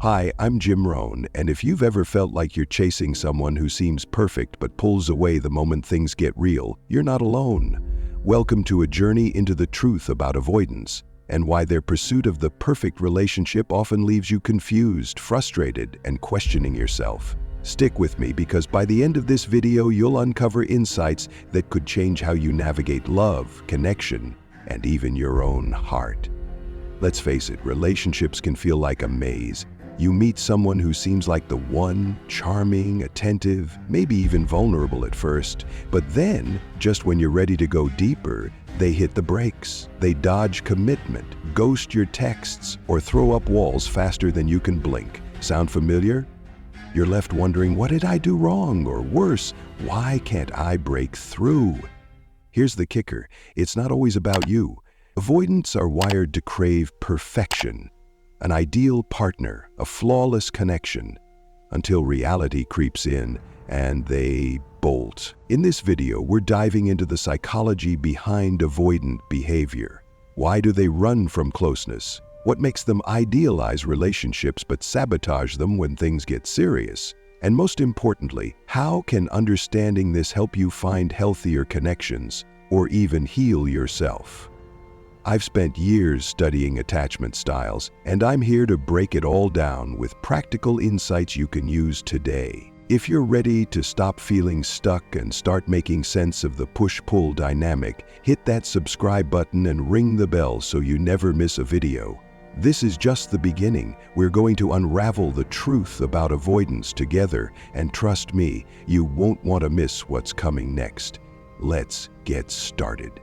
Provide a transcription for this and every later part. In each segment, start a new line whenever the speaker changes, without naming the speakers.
Hi, I'm Jim Rohn, and if you've ever felt like you're chasing someone who seems perfect but pulls away the moment things get real, you're not alone. Welcome to a journey into the truth about avoidance and why their pursuit of the perfect relationship often leaves you confused, frustrated, and questioning yourself. Stick with me because by the end of this video, you'll uncover insights that could change how you navigate love, connection, and even your own heart. Let's face it, relationships can feel like a maze. You meet someone who seems like the one, charming, attentive, maybe even vulnerable at first, but then, just when you're ready to go deeper, they hit the brakes. They dodge commitment, ghost your texts, or throw up walls faster than you can blink. Sound familiar? You're left wondering, what did I do wrong? Or worse, why can't I break through? Here's the kicker. It's not always about you. Avoidants are wired to crave perfection. An ideal partner, a flawless connection, until reality creeps in and they bolt. In this video, we're diving into the psychology behind avoidant behavior. Why do they run from closeness? What makes them idealize relationships but sabotage them when things get serious? And most importantly, how can understanding this help you find healthier connections or even heal yourself? I've spent years studying attachment styles, and I'm here to break it all down with practical insights you can use today. If you're ready to stop feeling stuck and start making sense of the push-pull dynamic, hit that subscribe button and ring the bell so you never miss a video. This is just the beginning. We're going to unravel the truth about avoidance together, and trust me, you won't want to miss what's coming next. Let's get started.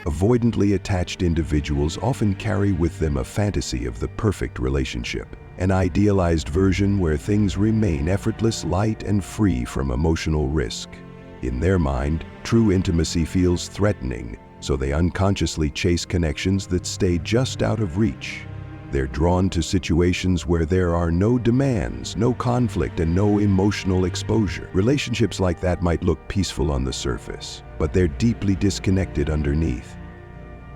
Avoidantly attached individuals often carry with them a fantasy of the perfect relationship, an idealized version where things remain effortless, light, and free from emotional risk. In their mind, true intimacy feels threatening, so they unconsciously chase connections that stay just out of reach. They're drawn to situations where there are no demands, no conflict, and no emotional exposure. Relationships like that might look peaceful on the surface, but they're deeply disconnected underneath.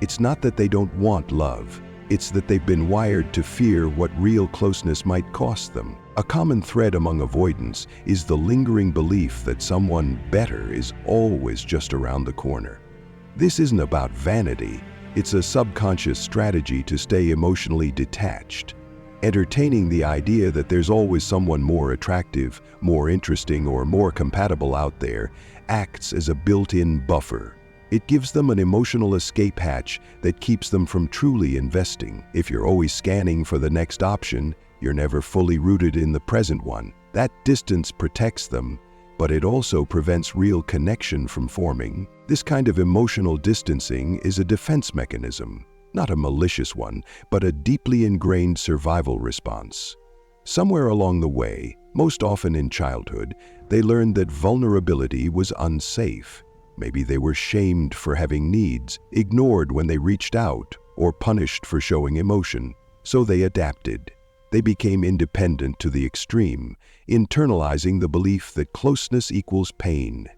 It's not that they don't want love, it's that they've been wired to fear what real closeness might cost them. A common thread among avoidants is the lingering belief that someone better is always just around the corner. This isn't about vanity, it's a subconscious strategy to stay emotionally detached. Entertaining the idea that there's always someone more attractive, more interesting, or more compatible out there acts as a built-in buffer. It gives them an emotional escape hatch that keeps them from truly investing. If you're always scanning for the next option, you're never fully rooted in the present one. That distance protects them, but it also prevents real connection from forming. This kind of emotional distancing is a defense mechanism, not a malicious one, but a deeply ingrained survival response. Somewhere along the way, most often in childhood, they learned that vulnerability was unsafe. Maybe they were shamed for having needs, ignored when they reached out, or punished for showing emotion. So they adapted. They became independent to the extreme, internalizing the belief that closeness equals pain,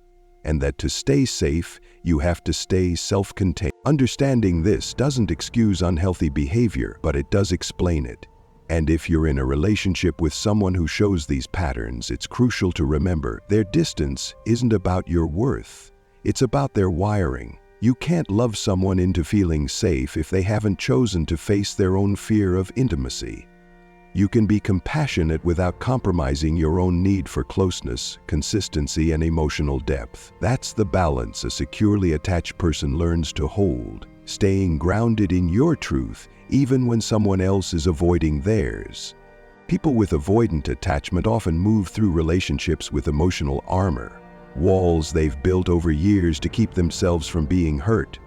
and that to stay safe, you have to stay self-contained. Understanding this doesn't excuse unhealthy behavior, but it does explain it. And if you're in a relationship with someone who shows these patterns, it's crucial to remember their distance isn't about your worth. It's about their wiring. You can't love someone into feeling safe if they haven't chosen to face their own fear of intimacy. You can be compassionate without compromising your own need for closeness, consistency, and emotional depth. That's the balance a securely attached person learns to hold, staying grounded in your truth even when someone else is avoiding theirs. People with avoidant attachment often move through relationships with emotional armor, walls they've built over years to keep themselves from being hurt.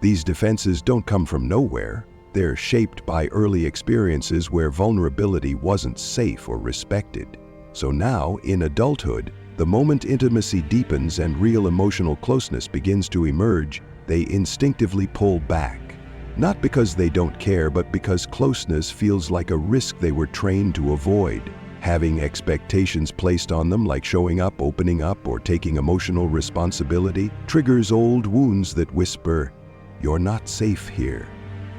These defenses don't come from nowhere. They're shaped by early experiences where vulnerability wasn't safe or respected. So now, in adulthood, the moment intimacy deepens and real emotional closeness begins to emerge, they instinctively pull back. Not because they don't care, but because closeness feels like a risk they were trained to avoid. Having expectations placed on them, like showing up, opening up, or taking emotional responsibility, triggers old wounds that whisper, "You're not safe here."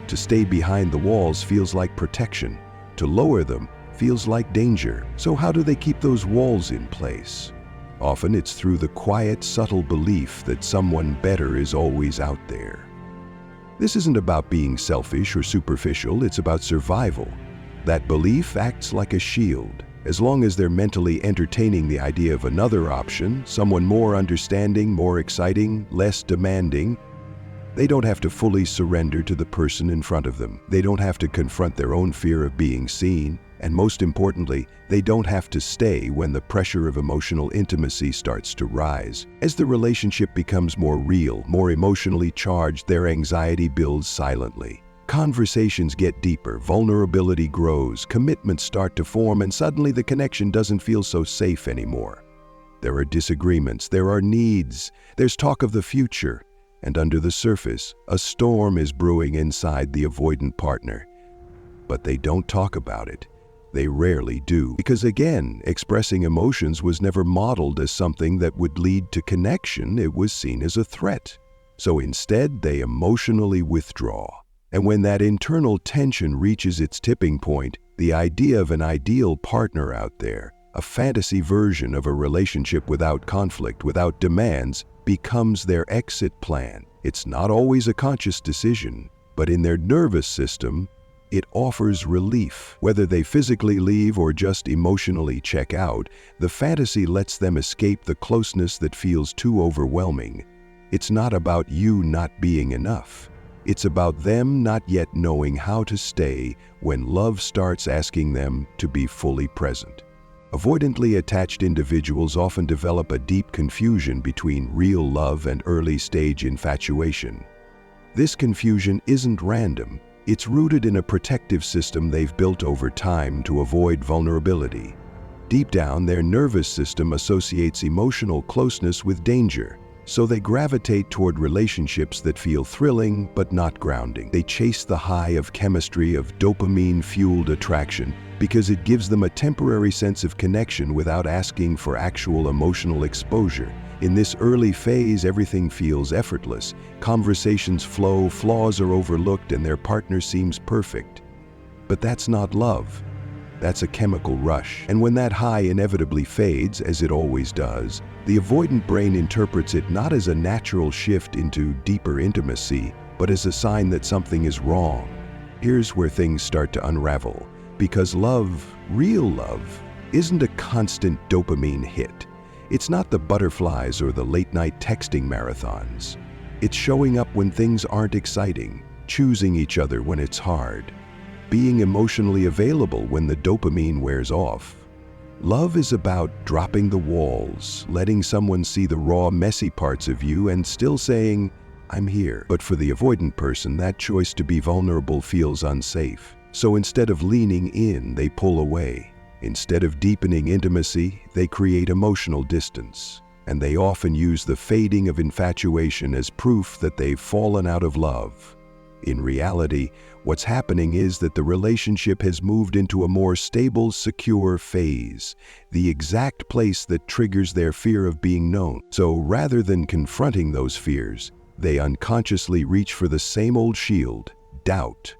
To stay behind the walls feels like protection. To lower them feels like danger. So how do they keep those walls in place? Often it's through the quiet, subtle belief that someone better is always out there. This isn't about being selfish or superficial, it's about survival. That belief acts like a shield. As long as they're mentally entertaining the idea of another option, someone more understanding, more exciting, less demanding, they don't have to fully surrender to the person in front of them. They don't have to confront their own fear of being seen. And most importantly, they don't have to stay when the pressure of emotional intimacy starts to rise. As the relationship becomes more real, more emotionally charged, their anxiety builds silently. Conversations get deeper, vulnerability grows, commitments start to form, and suddenly the connection doesn't feel so safe anymore. There are disagreements, there are needs, there's talk of the future, and under the surface, a storm is brewing inside the avoidant partner. But they don't talk about it. They rarely do, because again, expressing emotions was never modeled as something that would lead to connection. It was seen as a threat. So instead, they emotionally withdraw. And when that internal tension reaches its tipping point, the idea of an ideal partner out there, a fantasy version of a relationship without conflict, without demands, becomes their exit plan. It's not always a conscious decision, but in their nervous system, it offers relief. Whether they physically leave or just emotionally check out, the fantasy lets them escape the closeness that feels too overwhelming. It's not about you not being enough. It's about them not yet knowing how to stay when love starts asking them to be fully present. Avoidantly attached individuals often develop a deep confusion between real love and early-stage infatuation. This confusion isn't random. It's rooted in a protective system they've built over time to avoid vulnerability. Deep down, their nervous system associates emotional closeness with danger, so they gravitate toward relationships that feel thrilling but not grounding. They chase the high of chemistry, of dopamine-fueled attraction, because it gives them a temporary sense of connection without asking for actual emotional exposure. In this early phase, everything feels effortless. Conversations flow, flaws are overlooked, and their partner seems perfect. But that's not love. That's a chemical rush. And when that high inevitably fades, as it always does, the avoidant brain interprets it not as a natural shift into deeper intimacy, but as a sign that something is wrong. Here's where things start to unravel. Because love, real love, isn't a constant dopamine hit. It's not the butterflies or the late-night texting marathons. It's showing up when things aren't exciting, choosing each other when it's hard, being emotionally available when the dopamine wears off. Love is about dropping the walls, letting someone see the raw, messy parts of you and still saying, "I'm here." But for the avoidant person, that choice to be vulnerable feels unsafe. So instead of leaning in, they pull away. Instead of deepening intimacy, they create emotional distance. And they often use the fading of infatuation as proof that they've fallen out of love. In reality, what's happening is that the relationship has moved into a more stable, secure phase, the exact place that triggers their fear of being known. So rather than confronting those fears, they unconsciously reach for the same old shield, doubt.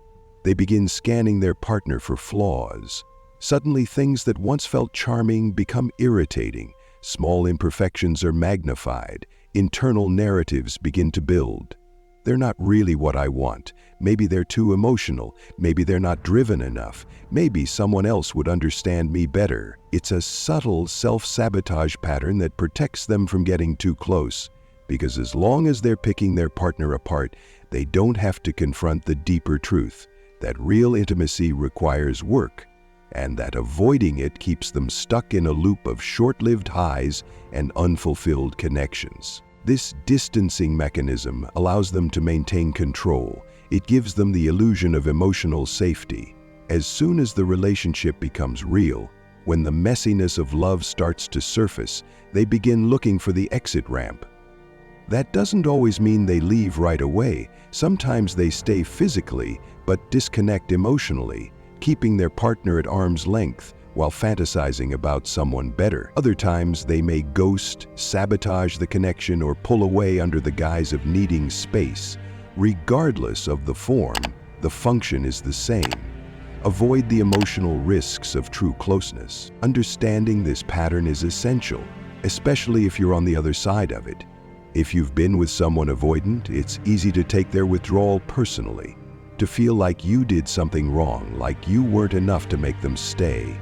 They begin scanning their partner for flaws. Suddenly, things that once felt charming become irritating. Small imperfections are magnified. Internal narratives begin to build. They're not really what I want. Maybe they're too emotional. Maybe they're not driven enough. Maybe someone else would understand me better. It's a subtle self-sabotage pattern that protects them from getting too close. Because as long as they're picking their partner apart, they don't have to confront the deeper truth that real intimacy requires work, and that avoiding it keeps them stuck in a loop of short-lived highs and unfulfilled connections. This distancing mechanism allows them to maintain control. It gives them the illusion of emotional safety. As soon as the relationship becomes real, when the messiness of love starts to surface, they begin looking for the exit ramp. That doesn't always mean they leave right away. Sometimes they stay physically, but disconnect emotionally, keeping their partner at arm's length while fantasizing about someone better. Other times they may ghost, sabotage the connection, or pull away under the guise of needing space. Regardless of the form, The function is the same. Avoid the emotional risks of true closeness. Understanding this pattern is essential, especially if you're on the other side of it. If you've been with someone avoidant, it's easy to take their withdrawal personally, to feel like you did something wrong, like you weren't enough to make them stay.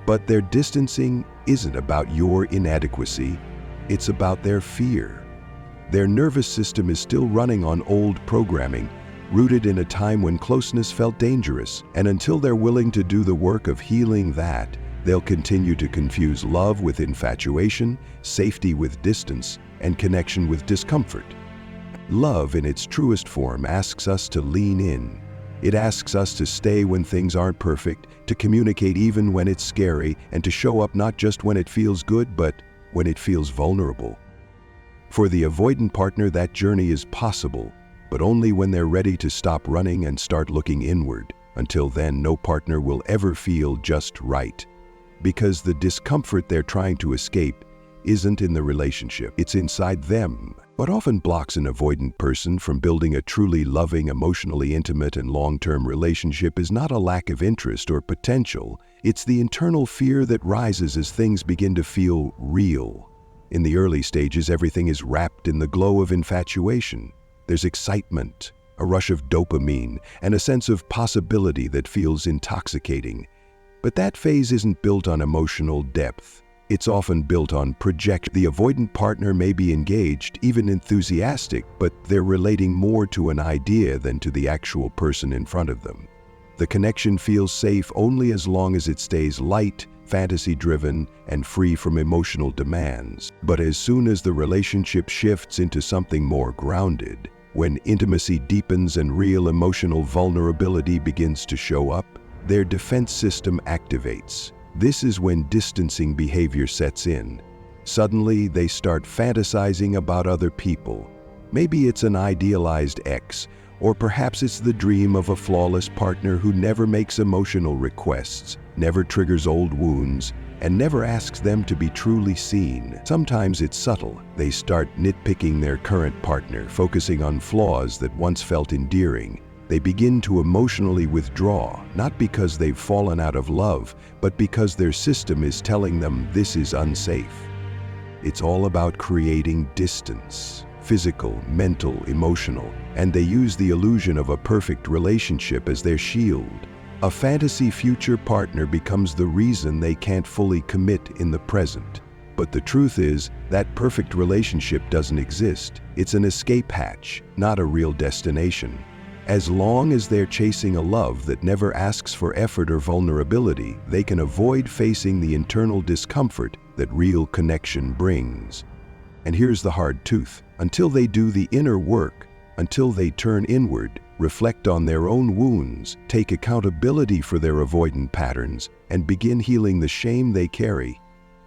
But their distancing isn't about your inadequacy, it's about their fear. Their nervous system is still running on old programming, rooted in a time when closeness felt dangerous, and until they're willing to do the work of healing that, they'll continue to confuse love with infatuation, safety with distance, and connection with discomfort. Love in its truest form asks us to lean in. It asks us to stay when things aren't perfect, to communicate even when it's scary, and to show up not just when it feels good, but when it feels vulnerable. For the avoidant partner, that journey is possible, but only when they're ready to stop running and start looking inward. Until then, no partner will ever feel just right, because the discomfort they're trying to escape isn't in the relationship, it's inside them. What often blocks an avoidant person from building a truly loving, emotionally intimate, and long-term relationship is not a lack of interest or potential, it's the internal fear that rises as things begin to feel real. In the early stages, everything is wrapped in the glow of infatuation. There's excitement, a rush of dopamine, and a sense of possibility that feels intoxicating. But that phase isn't built on emotional depth. It's often built on projection. The avoidant partner may be engaged, even enthusiastic, but they're relating more to an idea than to the actual person in front of them. The connection feels safe only as long as it stays light, fantasy-driven, and free from emotional demands. But as soon as the relationship shifts into something more grounded, when intimacy deepens and real emotional vulnerability begins to show up, their defense system activates. This is when distancing behavior sets in. Suddenly, they start fantasizing about other people. Maybe it's an idealized ex, or perhaps it's the dream of a flawless partner who never makes emotional requests, never triggers old wounds, and never asks them to be truly seen. Sometimes it's subtle. They start nitpicking their current partner, focusing on flaws that once felt endearing. They begin to emotionally withdraw, not because they've fallen out of love, but because their system is telling them this is unsafe. It's all about creating distance. Physical, mental, emotional, and they use the illusion of a perfect relationship as their shield. A fantasy future partner becomes the reason they can't fully commit in the present. But the truth is, that perfect relationship doesn't exist. It's an escape hatch, not a real destination. As long as they're chasing a love that never asks for effort or vulnerability, they can avoid facing the internal discomfort that real connection brings. And here's the hard truth. Until they do the inner work, until they turn inward, reflect on their own wounds, take accountability for their avoidant patterns, and begin healing the shame they carry,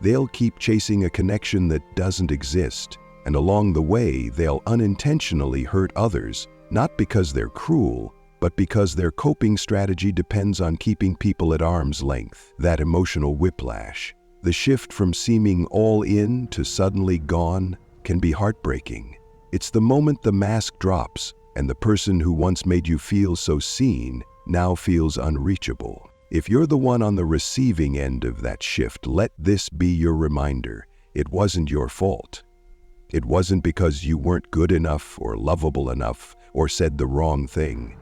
they'll keep chasing a connection that doesn't exist. And along the way, they'll unintentionally hurt others, not because they're cruel, but because their coping strategy depends on keeping people at arm's length. That emotional whiplash, the shift from seeming all in to suddenly gone, can be heartbreaking. It's the moment the mask drops and the person who once made you feel so seen now feels unreachable. If you're the one on the receiving end of that shift, let this be your reminder. It wasn't your fault. It wasn't because you weren't good enough or lovable enough or said the wrong thing.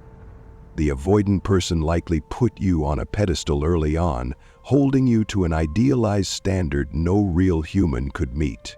The avoidant person likely put you on a pedestal early on, holding you to an idealized standard no real human could meet.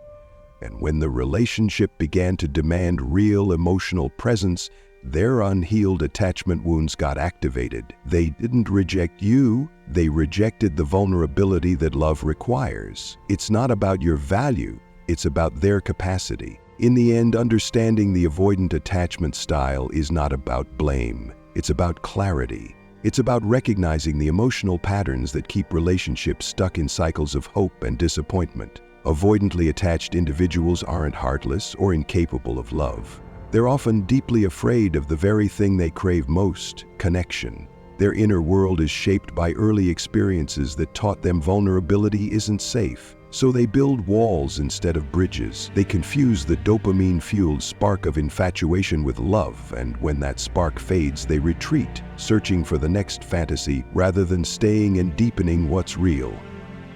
And when the relationship began to demand real emotional presence, their unhealed attachment wounds got activated. They didn't reject you, they rejected the vulnerability that love requires. It's not about your value, it's about their capacity. In the end, understanding the avoidant attachment style is not about blame. It's about clarity. It's about recognizing the emotional patterns that keep relationships stuck in cycles of hope and disappointment. Avoidantly attached individuals aren't heartless or incapable of love. They're often deeply afraid of the very thing they crave most, connection. Their inner world is shaped by early experiences that taught them vulnerability isn't safe. So they build walls instead of bridges. They confuse the dopamine-fueled spark of infatuation with love, and when that spark fades, they retreat, searching for the next fantasy rather than staying and deepening what's real.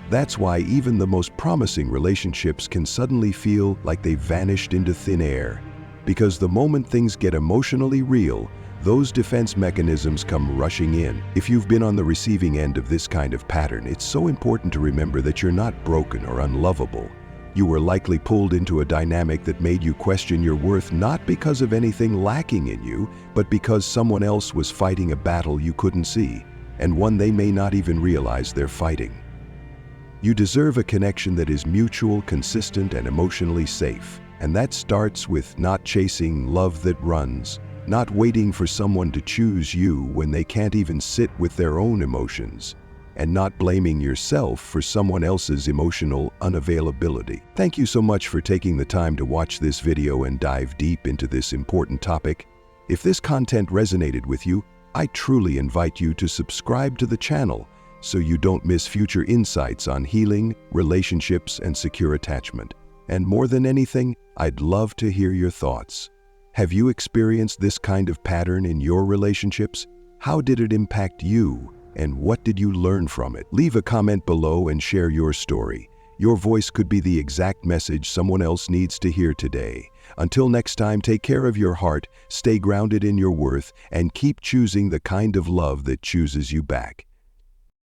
That's why even the most promising relationships can suddenly feel like they've vanished into thin air. Because the moment things get emotionally real, those defense mechanisms come rushing in. If you've been on the receiving end of this kind of pattern, it's so important to remember that you're not broken or unlovable. You were likely pulled into a dynamic that made you question your worth, not because of anything lacking in you, but because someone else was fighting a battle you couldn't see, and one they may not even realize they're fighting. You deserve a connection that is mutual, consistent, and emotionally safe. And that starts with not chasing love that runs, not waiting for someone to choose you when they can't even sit with their own emotions, and not blaming yourself for someone else's emotional unavailability. Thank you so much for taking the time to watch this video and dive deep into this important topic. If this content resonated with you, I truly invite you to subscribe to the channel so you don't miss future insights on healing, relationships, and secure attachment. And more than anything, I'd love to hear your thoughts. Have you experienced this kind of pattern in your relationships? How did it impact you, and what did you learn from it? Leave a comment below and share your story. Your voice could be the exact message someone else needs to hear today. Until next time, take care of your heart, stay grounded in your worth, and keep choosing the kind of love that chooses you back.